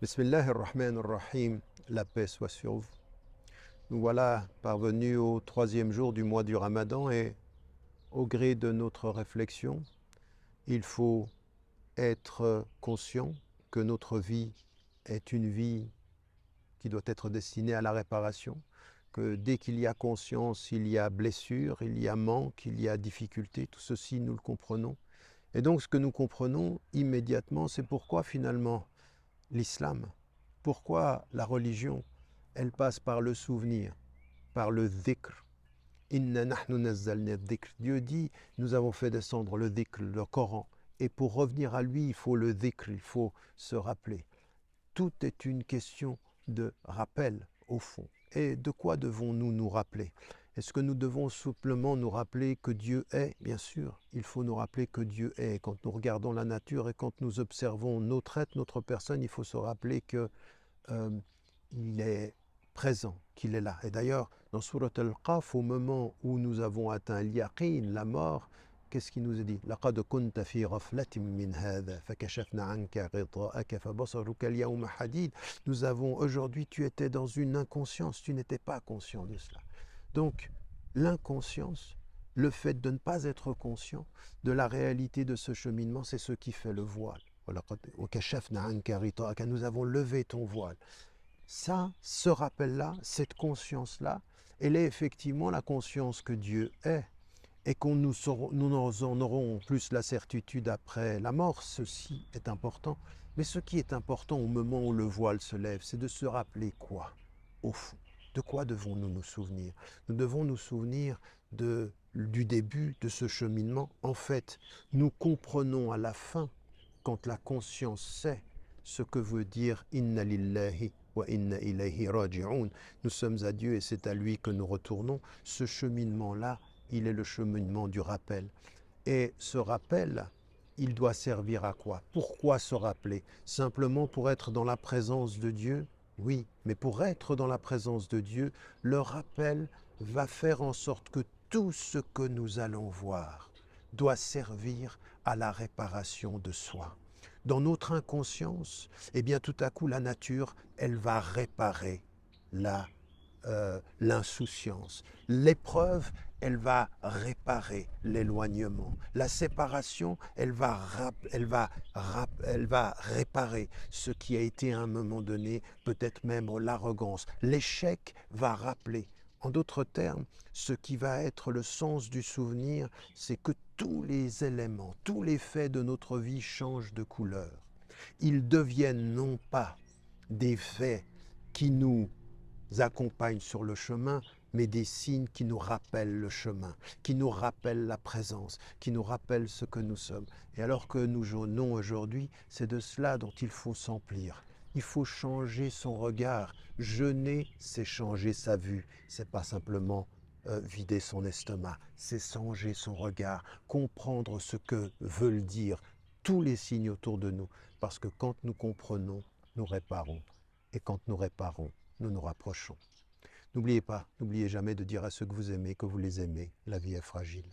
Bismillah ar-Rahman ar-Rahim, la paix soit sur vous. Nous voilà parvenus au 3e jour du mois du Ramadan et au gré de notre réflexion, il faut être conscient que notre vie est une vie qui doit être destinée à la réparation, que dès qu'il y a conscience, il y a blessure, il y a manque, il y a difficulté, tout ceci nous le comprenons. Et donc ce que nous comprenons immédiatement, c'est pourquoi finalement l'islam, pourquoi la religion, elle passe par le souvenir, par le dhikr. Inna nahnu nazzalna dhikr. Dieu dit, nous avons fait descendre le dhikr, le Coran. Et pour revenir à lui, il faut le dhikr, il faut se rappeler. Tout est une question de rappel, au fond. Et de quoi devons-nous nous rappeler? Est-ce que nous devons simplement nous rappeler que Dieu est? Bien sûr, il faut nous rappeler que Dieu est. Quand nous regardons la nature et quand nous observons notre être, notre personne, il faut se rappeler que il est présent, qu'il est là. Et d'ailleurs, dans Surat Al-Qaf, au moment où nous avons atteint l'yaqin, la mort, qu'est-ce qu'il nous est dit? لقد كنت في غفلة من هذا فكشفنا عنك غطاءك فبصرك اليوم حديد. Nous avons aujourd'hui, tu étais dans une inconscience, tu n'étais pas conscient de cela. Donc, l'inconscience, le fait de ne pas être conscient de la réalité de ce cheminement, c'est ce qui fait le voile. Nous avons levé ton voile. Ça, ce rappel-là, cette conscience-là, elle est effectivement la conscience que Dieu est et qu'on nous en aurons plus la certitude après la mort. Ceci est important. Mais ce qui est important au moment où le voile se lève, c'est de se rappeler quoi, au fond? De quoi devons-nous nous souvenir? Nous devons nous souvenir du début de ce cheminement. En fait, nous comprenons à la fin, quand la conscience sait ce que veut dire « Inna lillahi wa inna ilayhi raji'un ». Nous sommes à Dieu et c'est à lui que nous retournons. Ce cheminement-là, il est le cheminement du rappel. Et ce rappel, il doit servir à quoi? Pourquoi se rappeler? Simplement pour être dans la présence de Dieu? Oui, mais pour être dans la présence de Dieu, le rappel va faire en sorte que tout ce que nous allons voir doit servir à la réparation de soi. Dans notre inconscience, eh bien tout à coup la nature, elle va réparer l'insouciance. L'épreuve, elle va réparer l'éloignement. La séparation, elle va réparer ce qui a été à un moment donné, peut-être même l'arrogance. L'échec va rappeler. En d'autres termes, ce qui va être le sens du souvenir, c'est que tous les éléments, tous les faits de notre vie changent de couleur. Ils deviennent non pas des faits qui nous accompagnent sur le chemin, mais des signes qui nous rappellent le chemin, qui nous rappellent la présence, qui nous rappellent ce que nous sommes. Et alors que nous jeûnons aujourd'hui, c'est de cela dont il faut s'emplir. Il faut changer son regard. Jeûner, c'est changer sa vue. C'est pas simplement vider son estomac, c'est changer son regard, comprendre ce que veulent dire tous les signes autour de nous. Parce que quand nous comprenons, nous réparons. Et quand nous réparons, nous nous rapprochons. N'oubliez pas, n'oubliez jamais de dire à ceux que vous aimez que vous les aimez. La vie est fragile.